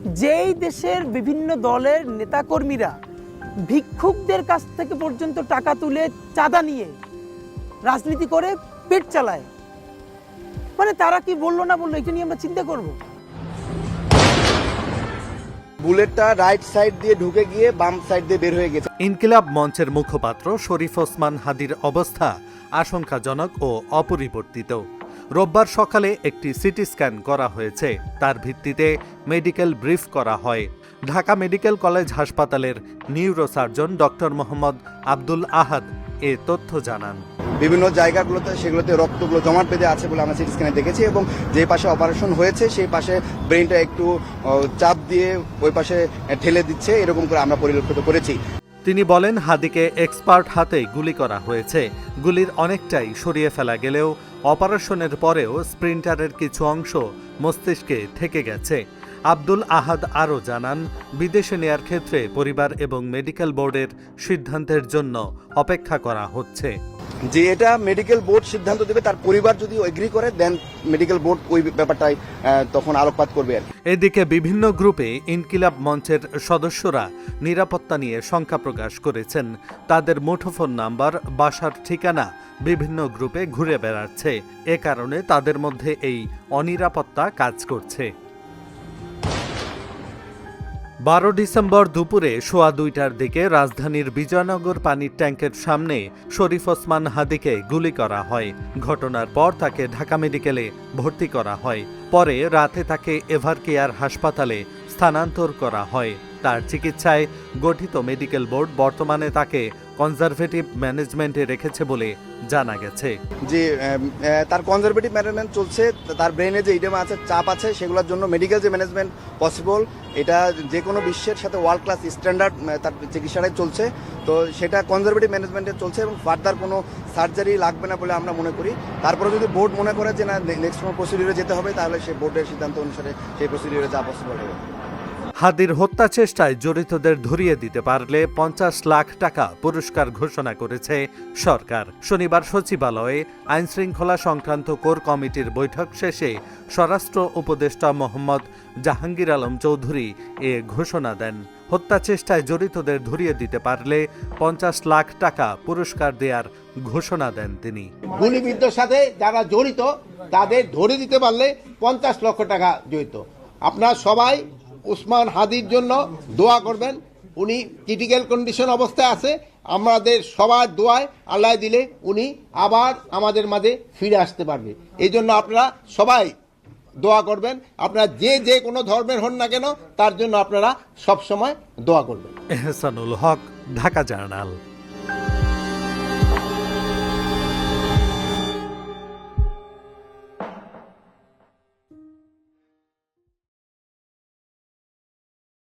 যেই দেশের বিভিন্ন দলের নেতাকর্মীরা ভিক্ষুকদের কাছ থেকে পর্যন্ত টাকা তুলে চাঁদা নিয়ে রাজনীতি করে পেট চালায়, মানে তারা কি বললো না বললো এটা নিয়ে আমরা চিন্তা করব। বুলেটটা রাইট সাইড দিয়ে ঢুকে গিয়ে বাম সাইড দিয়ে বের হয়ে গেছে। ইনকিলাব মঞ্চের মুখপাত্র শরীফ ওসমান হাদির অবস্থা আশঙ্কাজনক ও অপরিবর্তিত। রোববার সকালে একটি সিটি স্ক্যান করা হয়েছে, তার ভিত্তিতে মেডিকেল ব্রিফ করা হয়। ঢাকা মেডিকেল কলেজ হাসপাতালের নিউরোসার্জন ডক্টর মোহাম্মদ আব্দুল আহাদ এ তথ্য জানান। বিভিন্ন জায়গাগুলোতে সেগুলোতে রক্তগুলো জমাট বেঁধে আছে বলে আমরা সিটি স্ক্যানে দেখেছি, এবং যে পাশে অপারেশন হয়েছে সেই পাশে ব্রেনটা একটু চাপ দিয়ে ওই পাশে ঠেলে দিচ্ছে, এরকম করে আমরা পরিলক্ষিত করেছি। তিনি বলেন, হাদিকে এক্সপার্ট হাতে গুলি করা হয়েছে। গুলির অনেকটাই সরিয়ে ফেলা গেলেও অপারেশনের পরেও স্প্রিন্টারের কিছু অংশ মস্তিষ্কে থেকে গেছে। আব্দুল আহাদ আরও জানান, বিদেশে নেয়ার ক্ষেত্রে পরিবার এবং মেডিকেল বোর্ডের সিদ্ধান্তের জন্য অপেক্ষা করা হচ্ছে। যে এটা মেডিকেল বোর্ড সিদ্ধান্ত দেবে, তার পরিবার যদি এগ্রি করে দেন মেডিকেল বোর্ড ওই ব্যাপারটাই তখন আলোকপাত করবে আর কি। এদিকে বিভিন্ন গ্রুপে ইনকিলাব মঞ্চের সদস্যরা নিরাপত্তা নিয়ে শঙ্কা প্রকাশ করেছেন। তাদের মুঠোফোন নাম্বার, বাসার ঠিকানা বিভিন্ন গ্রুপে ঘুরে বেড়াচ্ছে। এ কারণে তাদের মধ্যে এই অনিরাপত্তা কাজ করছে। 12 ডিসেম্বর দুপুরে সোয়া 2টার দিকে রাজধানীর বিজয়নগর পানির ট্যাঙ্কের সামনে শরীফ ওসমান হাদিকে গুলি করা হয়। ঘটনার পর তাকে ঢাকা মেডিকেলে ভর্তি করা হয়। পরে রাতে তাকে এভারকেয়ার হাসপাতালে স্থানান্তর করা হয়। তার চিকিৎসায় গঠিত মেডিকেল বোর্ড বর্তমানে তাকে কনজারভেটিভ ম্যানেজমেন্টে রেখেছে বলে জানা গেছে। যে তার কনজারভেটিভ ম্যানেজমেন্ট চলছে, তার ব্রেনে যে ইডেমা আছে, চাপ আছে, সেগুলোর জন্য মেডিকেল যে ম্যানেজমেন্ট পসিবল, এটা যে কোনো বিশ্বের সাথে ওয়ার্ল্ড ক্লাস স্ট্যান্ডার্ড তার চিকিৎসাটাই চলছে। তো সেটা কনজারভেটিভ ম্যানেজমেন্টে চলছে এবং ফার্দার কোনো সার্জারি লাগবে না বলে আমরা মনে করি। তারপরে যদি বোর্ড মনে করে যে না নেক্সট কোনো প্রসিডিউরে যেতে হবে, তাহলে সেই বোর্ডের সিদ্ধান্ত অনুসারে সেই প্রসিডিউরে যা পসিবল হবে। হাদির হত্যা চেষ্টায় জড়িতদের ধরিয়ে দিতে পারলে 50 লাখ টাকা পুরস্কার ঘোষণা করেছে সরকার। শনিবার সচিবালয়ে আইনশৃঙ্খলা সংক্রান্ত কোর কমিটির বৈঠক শেষে স্বরাষ্ট্র উপদেষ্টা মোহাম্মদ জাহাঙ্গীর আলম চৌধুরী এ ঘোষণা দেন। হত্যা চেষ্টায় জড়িতদের ধরিয়ে দিতে পারলে 50 লাখ টাকা পুরস্কার দেওয়ার ঘোষণা দেন তিনি। গুলিবিদ্ধর সাথে যারা জড়িত তাদের ধরে দিতে পারলে 50 লক্ষ টাকা জড়িত। আপনারা সবাই ওসমান হাদির জন্য দোয়া করবেন। উনি ক্রিটিক্যাল কন্ডিশন অবস্থায় আছে। আমাদের সবার দোয়ায় আল্লাহ দিলে উনি আবার আমাদের মাঝে ফিরে আসতে পারবে। এই জন্য আপনারা সবাই দোয়া করবেন। আপনারা যে কোনো ধর্মের হন না কেন, তার জন্য আপনারা সব সময় দোয়া করবেন। এহসানুল হক, ঢাকা জার্নাল।